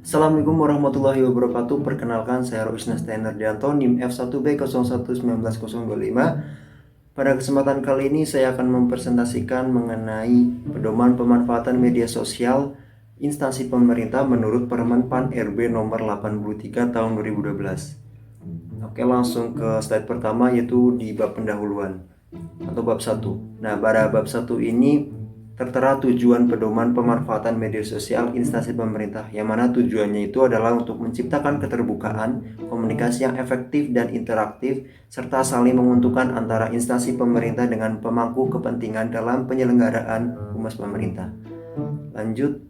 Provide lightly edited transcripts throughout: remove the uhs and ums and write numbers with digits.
Assalamualaikum warahmatullahi wabarakatuh. Perkenalkan, saya Roisna Stenerdianto, NIM F1B01190025. Pada kesempatan kali ini saya akan mempresentasikan mengenai pedoman pemanfaatan media sosial instansi pemerintah menurut Permen PAN RB nomor 83 tahun 2012. Oke, langsung ke slide pertama, yaitu di bab pendahuluan atau bab 1. Nah, pada bab 1 ini tertera tujuan pedoman pemanfaatan media sosial instansi pemerintah, yang mana tujuannya itu adalah untuk menciptakan keterbukaan, komunikasi yang efektif dan interaktif, serta saling menguntungkan antara instansi pemerintah dengan pemangku kepentingan dalam penyelenggaraan humas pemerintah. Lanjut,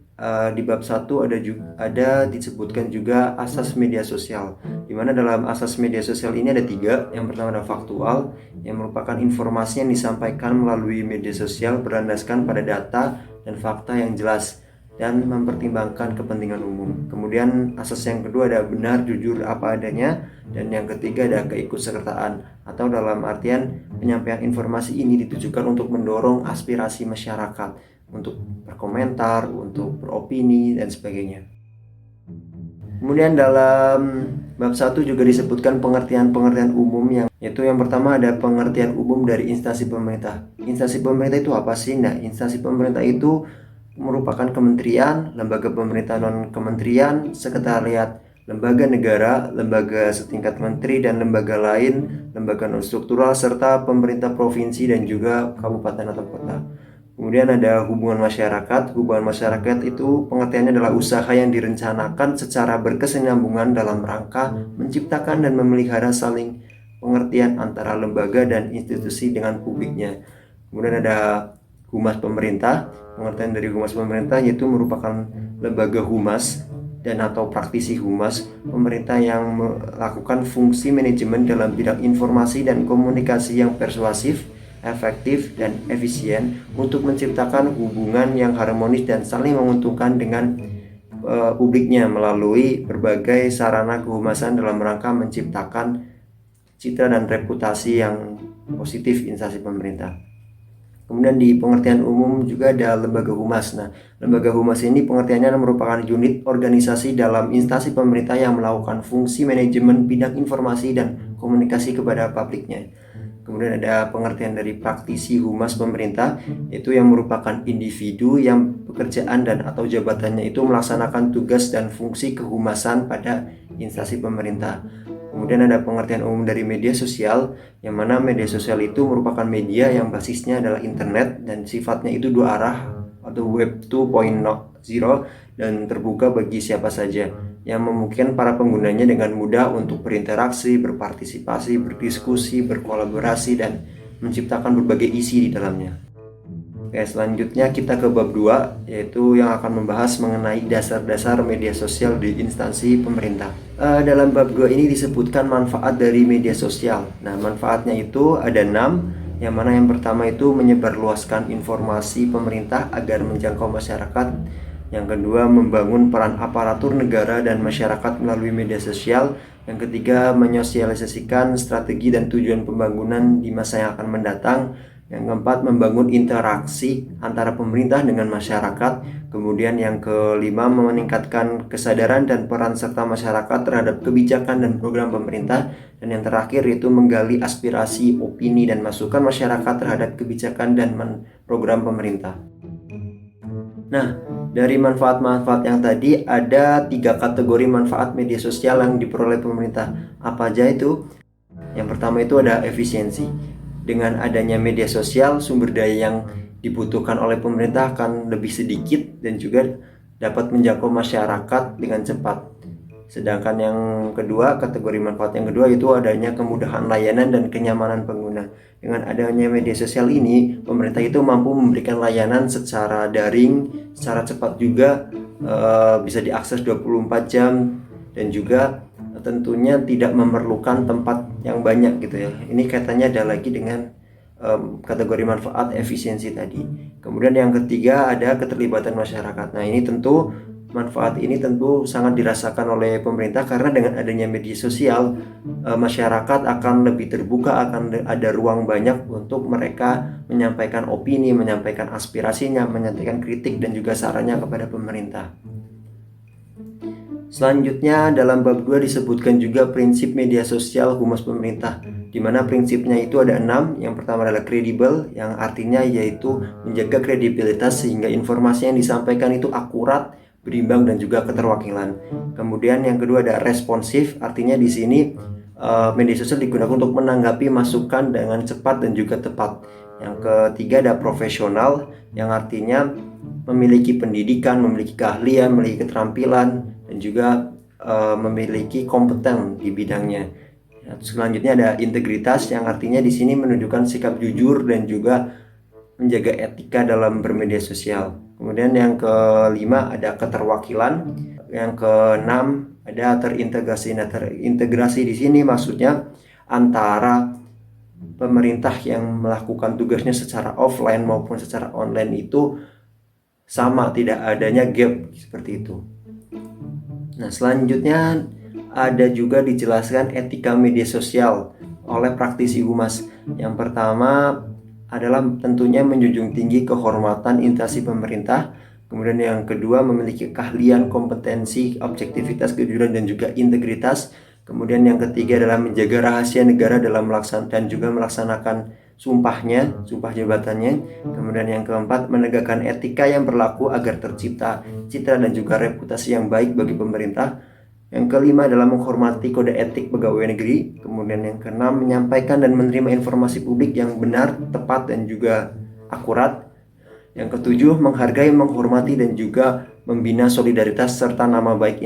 di bab 1 ada disebutkan juga asas media sosial, di mana dalam asas media sosial ini ada 3. Yang pertama ada faktual, yang merupakan informasi yang disampaikan melalui media sosial berlandaskan pada data dan fakta yang jelas dan mempertimbangkan kepentingan umum. Kemudian asas yang kedua ada benar, jujur, apa adanya. Dan yang ketiga ada keikutsertaan, atau dalam artian penyampaian informasi ini ditujukan untuk mendorong aspirasi masyarakat, untuk berkomentar, untuk beropini, dan sebagainya. Kemudian dalam bab 1 juga disebutkan pengertian-pengertian umum, yaitu yang pertama ada pengertian umum dari instansi pemerintah. Instansi pemerintah itu apa sih? Nah, instansi pemerintah itu merupakan kementerian, lembaga pemerintah non-kementerian, sekretariat lembaga negara, lembaga setingkat menteri dan lembaga lain, lembaga non-struktural, serta pemerintah provinsi dan juga kabupaten atau kota. Kemudian ada hubungan masyarakat. Hubungan masyarakat itu pengertiannya adalah usaha yang direncanakan secara berkesinambungan dalam rangka menciptakan dan memelihara saling pengertian antara lembaga dan institusi dengan publiknya. Kemudian ada humas pemerintah. Pengertian dari humas pemerintah yaitu merupakan lembaga humas dan atau praktisi humas pemerintah yang melakukan fungsi manajemen dalam bidang informasi dan komunikasi yang persuasif, efektif, dan efisien untuk menciptakan hubungan yang harmonis dan saling menguntungkan dengan publiknya melalui berbagai sarana kehumasan dalam rangka menciptakan citra dan reputasi yang positif instansi pemerintah. Kemudian di pengertian umum juga ada lembaga humas. Nah, lembaga humas ini pengertiannya merupakan unit organisasi dalam instansi pemerintah yang melakukan fungsi manajemen bidang informasi dan komunikasi kepada publiknya. Kemudian ada pengertian dari praktisi humas pemerintah, yaitu yang merupakan individu yang pekerjaan dan atau jabatannya itu melaksanakan tugas dan fungsi kehumasan pada instansi pemerintah. Kemudian ada pengertian umum dari media sosial, yang mana media sosial itu merupakan media yang basisnya adalah internet dan sifatnya itu dua arah atau web 2.0 dan terbuka bagi siapa saja, yang memungkinkan para penggunanya dengan mudah untuk berinteraksi, berpartisipasi, berdiskusi, berkolaborasi, dan menciptakan berbagai isi di dalamnya. Oke, selanjutnya kita ke bab 2, yaitu yang akan membahas mengenai dasar-dasar media sosial di instansi pemerintah. Dalam bab 2 ini disebutkan manfaat dari media sosial. Nah, manfaatnya itu ada 6, yang mana yang pertama itu menyebarluaskan informasi pemerintah agar menjangkau masyarakat. Yang kedua, membangun peran aparatur negara dan masyarakat melalui media sosial. Yang ketiga, menyosialisasikan strategi dan tujuan pembangunan di masa yang akan mendatang. Yang keempat, membangun interaksi antara pemerintah dengan masyarakat. Kemudian yang kelima, meningkatkan kesadaran dan peran serta masyarakat terhadap kebijakan dan program pemerintah. Dan yang terakhir yaitu menggali aspirasi, opini, dan masukan masyarakat terhadap kebijakan dan program pemerintah. Nah, dari manfaat-manfaat yang tadi ada 3 kategori manfaat media sosial yang diperoleh pemerintah. Apa aja itu? Yang pertama itu ada efisiensi. Dengan adanya media sosial, sumber daya yang dibutuhkan oleh pemerintah akan lebih sedikit dan juga dapat menjangkau masyarakat dengan cepat. Sedangkan yang kedua, kategori manfaat yang kedua itu adanya kemudahan layanan dan kenyamanan pengguna. Dengan adanya media sosial ini, pemerintah itu mampu memberikan layanan secara daring, secara cepat juga, bisa diakses 24 jam, dan juga tentunya tidak memerlukan tempat yang banyak gitu ya. Ini kaitannya ada lagi dengan kategori manfaat efisiensi tadi. Kemudian yang ketiga ada keterlibatan masyarakat. Nah, ini tentu manfaat ini tentu sangat dirasakan oleh pemerintah karena dengan adanya media sosial, masyarakat akan lebih terbuka, akan ada ruang banyak untuk mereka menyampaikan opini, menyampaikan aspirasinya, menyampaikan kritik dan juga sarannya kepada pemerintah. Selanjutnya dalam bab 2 disebutkan juga prinsip media sosial humas pemerintah, di mana prinsipnya itu ada 6. Yang pertama adalah kredibel, yang artinya yaitu menjaga kredibilitas sehingga informasi yang disampaikan itu akurat, berimbang dan juga keterwakilan. Kemudian yang kedua ada responsif, artinya di sini media sosial digunakan untuk menanggapi masukan dengan cepat dan juga tepat. Yang ketiga ada profesional, yang artinya memiliki pendidikan, memiliki keahlian, memiliki keterampilan dan juga memiliki kompeten di bidangnya. Selanjutnya ada integritas, yang artinya di sini menunjukkan sikap jujur dan juga menjaga etika dalam bermedia sosial. Kemudian yang kelima ada keterwakilan, yang keenam ada terintegrasi. Nah, terintegrasi di sini maksudnya antara pemerintah yang melakukan tugasnya secara offline maupun secara online itu sama, tidak adanya gap seperti itu. Nah, selanjutnya ada juga dijelaskan etika media sosial oleh praktisi humas. Yang pertama adalah tentunya menjunjung tinggi kehormatan instansi pemerintah. Kemudian yang kedua memiliki keahlian, kompetensi, objektivitas, kejujuran dan juga integritas. Kemudian yang ketiga adalah menjaga rahasia negara dalam melaksanakan dan juga melaksanakan sumpah jabatannya. Kemudian yang keempat menegakkan etika yang berlaku agar tercipta citra dan juga reputasi yang baik bagi pemerintah. Yang kelima adalah menghormati kode etik pegawai negeri. Kemudian yang keenam menyampaikan dan menerima informasi publik yang benar, tepat dan juga akurat. Yang ketujuh menghargai, menghormati dan juga membina solidaritas serta nama baik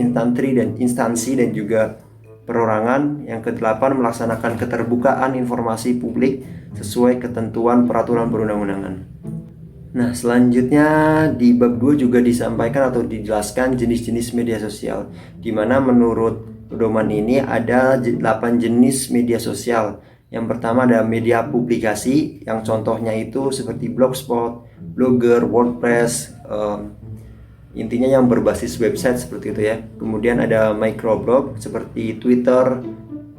instansi dan juga perorangan. Yang kedelapan melaksanakan keterbukaan informasi publik sesuai ketentuan peraturan perundang-undangan. Nah, selanjutnya di bab 2 juga disampaikan atau dijelaskan jenis-jenis media sosial, di mana menurut pedoman ini ada 8 jenis media sosial. Yang pertama ada media publikasi, yang contohnya itu seperti blogspot, blogger, WordPress, intinya yang berbasis website seperti itu ya. Kemudian ada microblog seperti Twitter,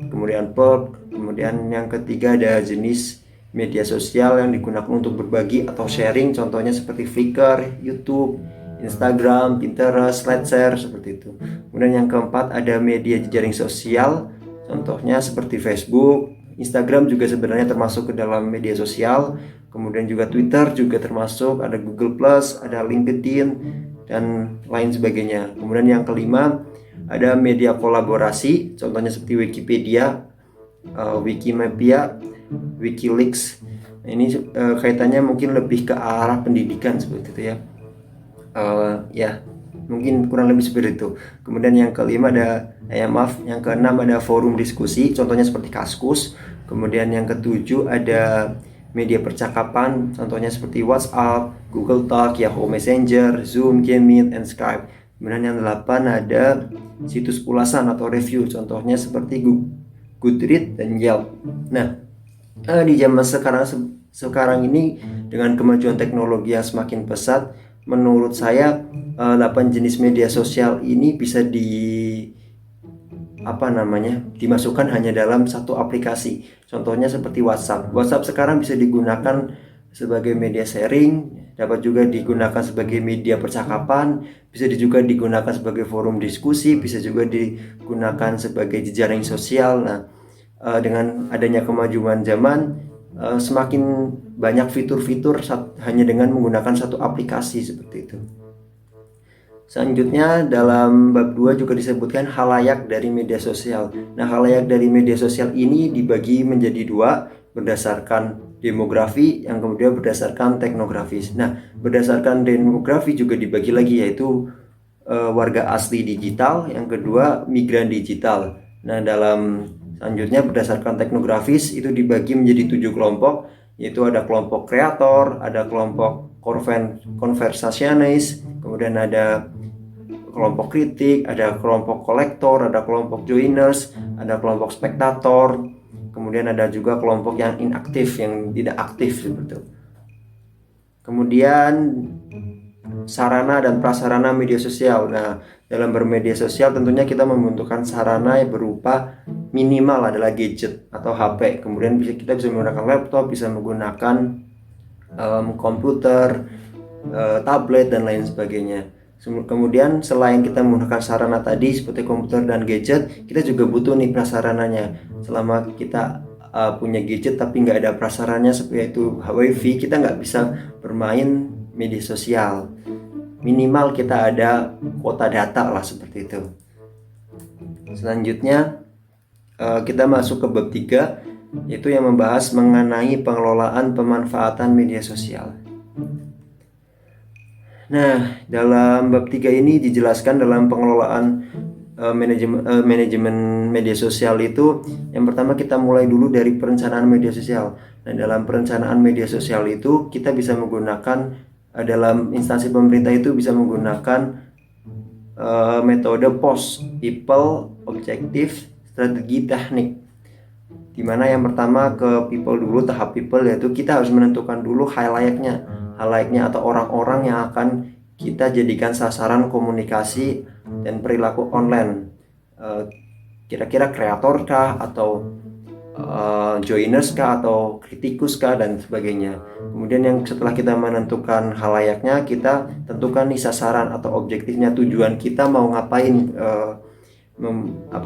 kemudian blog. Kemudian yang ketiga ada jenis media sosial yang digunakan untuk berbagi atau sharing, contohnya seperti Flickr, YouTube, Instagram, Pinterest, SlideShare seperti itu. Kemudian yang keempat ada media jejaring sosial, contohnya seperti Facebook, Instagram juga sebenarnya termasuk ke dalam media sosial. Kemudian juga Twitter juga termasuk, ada Google+, ada LinkedIn dan lain sebagainya. Kemudian yang kelima ada media kolaborasi, contohnya seperti Wikipedia, Wikimedia, Wikileaks. Nah, ini kaitannya mungkin lebih ke arah pendidikan seperti itu ya. Ya mungkin kurang lebih seperti itu. Kemudian yang kelima ada yang keenam ada forum diskusi, contohnya seperti Kaskus. Kemudian yang ketujuh ada media percakapan, contohnya seperti WhatsApp, Google Talk, Yahoo Messenger, Zoom, Gmeet, and Skype. Kemudian yang 8 ada situs ulasan atau review, contohnya seperti Goodreads dan Yelp. Nah, di zaman sekarang ini dengan kemajuan teknologi yang semakin pesat, menurut saya 8 jenis media sosial ini bisa dimasukkan hanya dalam satu aplikasi. Contohnya seperti WhatsApp. WhatsApp sekarang bisa digunakan sebagai media sharing, dapat juga digunakan sebagai media percakapan, bisa juga digunakan sebagai forum diskusi, bisa juga digunakan sebagai jejaring sosial. Nah, dengan adanya kemajuan zaman, semakin banyak fitur-fitur hanya dengan menggunakan satu aplikasi seperti itu. Selanjutnya dalam bab 2 juga disebutkan halayak dari media sosial. Nah, halayak dari media sosial ini dibagi menjadi 2 berdasarkan demografi, yang kemudian berdasarkan teknografis. Nah, berdasarkan demografi juga dibagi lagi, yaitu warga asli digital, yang kedua migran digital. Nah, dalam selanjutnya berdasarkan teknografis itu dibagi menjadi 7 kelompok, yaitu ada kelompok kreator, ada kelompok konversasionis, kemudian ada kelompok kritik, ada kelompok kolektor, ada kelompok joiners, ada kelompok spektator, kemudian ada juga kelompok yang inaktif, yang tidak aktif seperti itu. Kemudian sarana dan prasarana media sosial. Nah, dalam bermedia sosial tentunya kita membutuhkan sarana yang berupa minimal adalah gadget atau HP. Kemudian kita bisa menggunakan laptop, bisa menggunakan komputer, tablet dan lain sebagainya. Kemudian selain kita menggunakan sarana tadi seperti komputer dan gadget, kita juga butuh nih prasarananya. Selama kita punya gadget tapi nggak ada prasarannya seperti itu WiFi, kita nggak bisa bermain media sosial. Minimal kita ada kuota data lah seperti itu. Selanjutnya kita masuk ke bab 3, yaitu yang membahas mengenai pengelolaan pemanfaatan media sosial. Nah, dalam bab 3 ini dijelaskan dalam pengelolaan manajemen media sosial itu, yang pertama kita mulai dulu dari perencanaan media sosial. Nah, dalam perencanaan media sosial itu kita bisa menggunakan dalam instansi pemerintah itu bisa menggunakan metode POS, People, Objective, Strategi, Teknik. Dimana yang pertama ke people dulu, tahap people, yaitu kita harus menentukan dulu halayak-nya atau orang-orang yang akan kita jadikan sasaran komunikasi dan perilaku online. Kira-kira kreator kah, atau joiners kah, atau kritikus kah, dan sebagainya. Kemudian yang setelah kita menentukan halayaknya, kita tentukan nih sasaran atau objektifnya, tujuan kita mau ngapain,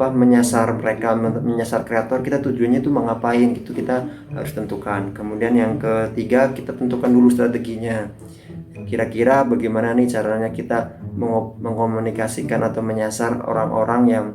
menyasar mereka, menyasar kreator, kita tujuannya itu mau ngapain, gitu kita harus tentukan. Kemudian yang ketiga, kita tentukan dulu strateginya. Kira-kira bagaimana nih caranya kita mengkomunikasikan atau menyasar orang-orang yang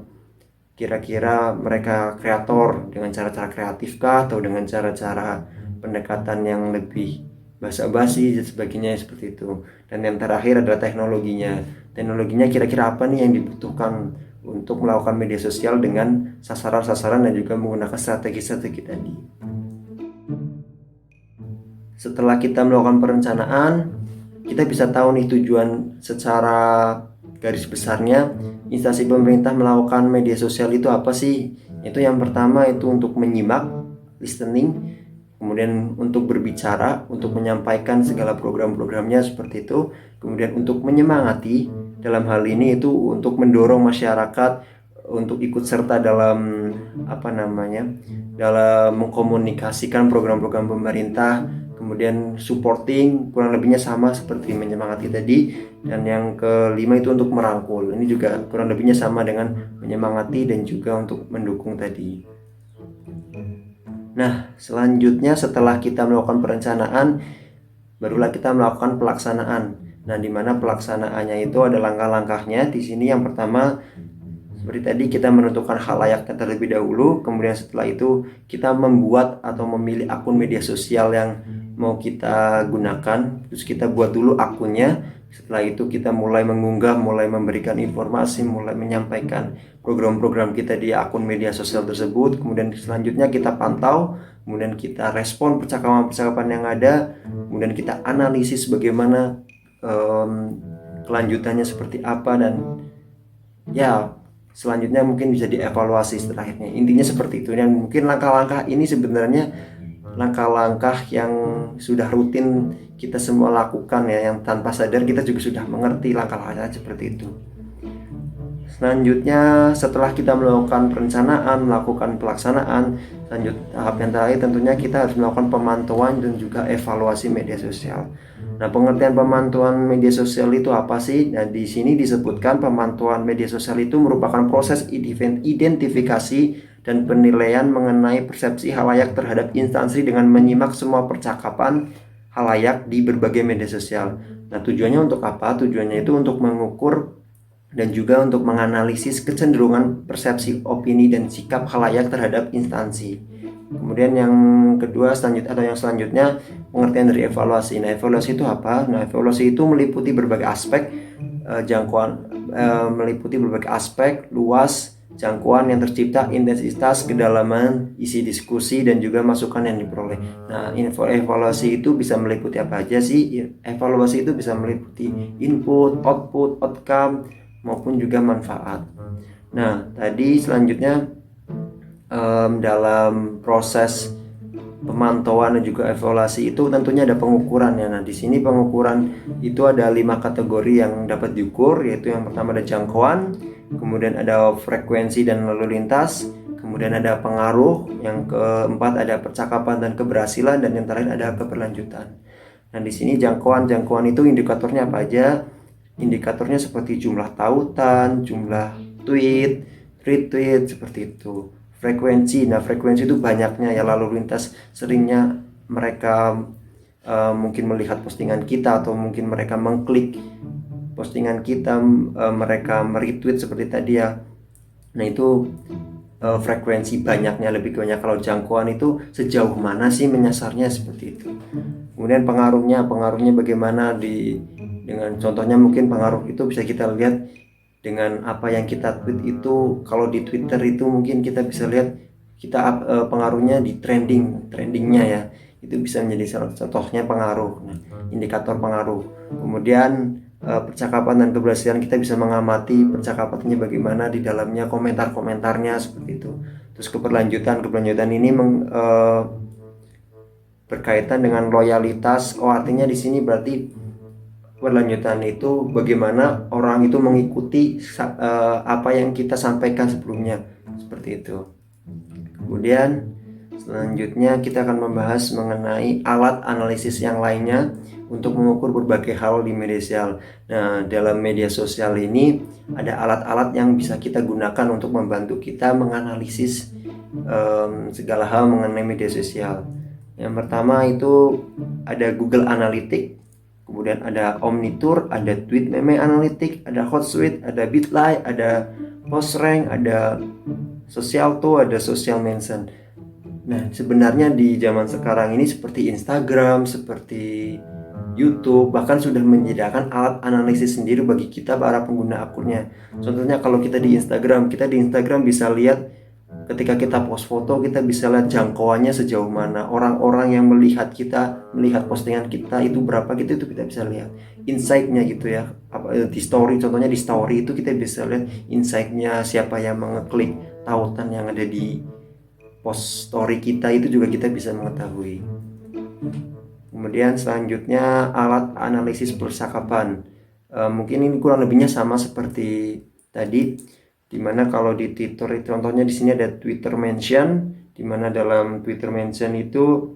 kira-kira mereka kreator dengan cara-cara kreatif kah, atau dengan cara-cara pendekatan yang lebih basa-basi dan sebagainya, seperti itu. Dan yang terakhir adalah teknologinya. Teknologinya kira-kira apa nih yang dibutuhkan untuk melakukan media sosial dengan sasaran-sasaran dan juga menggunakan strategi-strategi tadi. Setelah kita melakukan perencanaan, kita bisa tahu nih tujuan secara garis besarnya instansi pemerintah melakukan media sosial itu apa sih. Itu yang pertama itu untuk menyimak, listening, kemudian untuk berbicara, untuk menyampaikan segala program-programnya seperti itu. Kemudian untuk menyemangati, dalam hal ini itu untuk mendorong masyarakat untuk ikut serta dalam dalam mengkomunikasikan program-program pemerintah. Kemudian supporting, kurang lebihnya sama seperti menyemangati tadi. Dan yang kelima itu untuk merangkul, ini juga kurang lebihnya sama dengan menyemangati dan juga untuk mendukung tadi. Nah, selanjutnya setelah kita melakukan perencanaan, barulah kita melakukan pelaksanaan. Nah, di mana pelaksanaannya itu ada langkah-langkahnya. Di sini yang pertama, seperti tadi, kita menentukan halayaknya terlebih dahulu. Kemudian setelah itu kita membuat atau memilih akun media sosial yang mau kita gunakan. Terus kita buat dulu akunnya. Setelah itu kita mulai mengunggah, mulai memberikan informasi, mulai menyampaikan program-program kita di akun media sosial tersebut. Kemudian selanjutnya kita pantau, kemudian kita respon percakapan-percakapan yang ada, kemudian kita analisis bagaimana kelanjutannya seperti apa, dan ya selanjutnya mungkin bisa dievaluasi setelahnya. Intinya seperti itu. Dan mungkin langkah-langkah ini sebenarnya langkah-langkah yang sudah rutin kita semua lakukan ya, yang tanpa sadar kita juga sudah mengerti langkah-langkah seperti itu. Selanjutnya setelah kita melakukan perencanaan, melakukan pelaksanaan, tahap yang terakhir tentunya kita harus melakukan pemantauan dan juga evaluasi media sosial. Nah, pengertian pemantauan media sosial itu apa sih? Nah, di sini disebutkan pemantauan media sosial itu merupakan proses identifikasi dan penilaian mengenai persepsi halayak terhadap instansi dengan menyimak semua percakapan halayak di berbagai media sosial. Nah, tujuannya untuk apa? Tujuannya itu untuk mengukur dan juga untuk menganalisis kecenderungan persepsi, opini, dan sikap halayak terhadap instansi. Kemudian yang kedua selanjutnya pengertian dari evaluasi. Nah, evaluasi itu apa? Nah, evaluasi itu meliputi berbagai aspek meliputi berbagai aspek luas, jangkauan yang tercipta, intensitas, kedalaman, isi diskusi, dan juga masukan yang diperoleh. Nah, evaluasi itu bisa meliputi apa aja sih? Evaluasi itu bisa meliputi input, output, outcome, maupun juga manfaat. Nah, tadi selanjutnya dalam proses pemantauan dan juga evaluasi itu tentunya ada pengukurannya. Nah, di sini pengukuran itu ada 5 kategori yang dapat diukur, yaitu yang pertama ada jangkauan, kemudian ada frekuensi dan lalu lintas, kemudian ada pengaruh, yang keempat ada percakapan dan keberhasilan, dan yang terakhir ada keberlanjutan. Nah, di sini jangkauan itu indikatornya apa aja? Indikatornya seperti jumlah tautan, jumlah tweet, retweet, seperti itu. Frekuensi, nah frekuensi itu banyaknya ya lalu lintas, seringnya mereka mungkin melihat postingan kita, atau mungkin mereka mengklik postingan kita, mereka meretweet seperti tadi ya. Nah, itu frekuensi banyaknya, lebih banyak. Kalau jangkauan itu sejauh mana sih menyasarnya, seperti itu. Kemudian pengaruhnya bagaimana, dengan contohnya mungkin pengaruh itu bisa kita lihat dengan apa yang kita tweet itu. Kalau di Twitter itu mungkin kita bisa lihat kita pengaruhnya di trendingnya ya, itu bisa menjadi salah contohnya pengaruh. Nah, indikator pengaruh. Kemudian percakapan dan keberhasilan, kita bisa mengamati percakapannya bagaimana, di dalamnya komentarnya seperti itu. Terus keberlanjutan ini berkaitan dengan loyalitas. Artinya di sini berarti berlanjutan itu bagaimana orang itu mengikuti apa yang kita sampaikan sebelumnya, seperti itu. Kemudian selanjutnya kita akan membahas mengenai alat analisis yang lainnya untuk mengukur berbagai hal di media sosial. Nah, dalam media sosial ini ada alat-alat yang bisa kita gunakan untuk membantu kita menganalisis segala hal mengenai media sosial. Yang pertama itu ada Google Analytics, kemudian ada Omniture, ada Tweet Meme Analytics, ada Hotsuite, ada Bitly, ada PostRank, ada Socialto, ada Social Mention. Nah, sebenarnya di zaman sekarang ini seperti Instagram, seperti YouTube, bahkan sudah menyediakan alat analisis sendiri bagi kita para pengguna akunnya. Contohnya kalau kita di Instagram bisa lihat ketika kita post foto, kita bisa lihat jangkauannya sejauh mana, orang-orang yang melihat postingan kita itu berapa gitu, itu kita bisa lihat insight-nya gitu ya. Di story, contohnya di story itu kita bisa lihat insight-nya, siapa yang mengeklik, tautan yang ada di post story kita itu juga kita bisa mengetahui. Kemudian selanjutnya alat analisis percakapan. Mungkin ini kurang lebihnya sama seperti tadi, dimana kalau di Twitter itu contohnya di sini ada Twitter Mention, dimana dalam Twitter Mention itu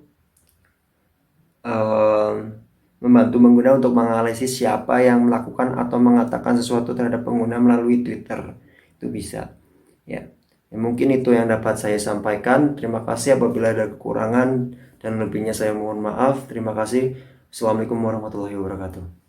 membantu pengguna untuk menganalisis siapa yang melakukan atau mengatakan sesuatu terhadap pengguna melalui Twitter. Itu bisa ya. Mungkin itu yang dapat saya sampaikan. Terima kasih. Apabila ada kekurangan dan lebihnya saya mohon maaf. Terima kasih. Assalamualaikum warahmatullahi wabarakatuh.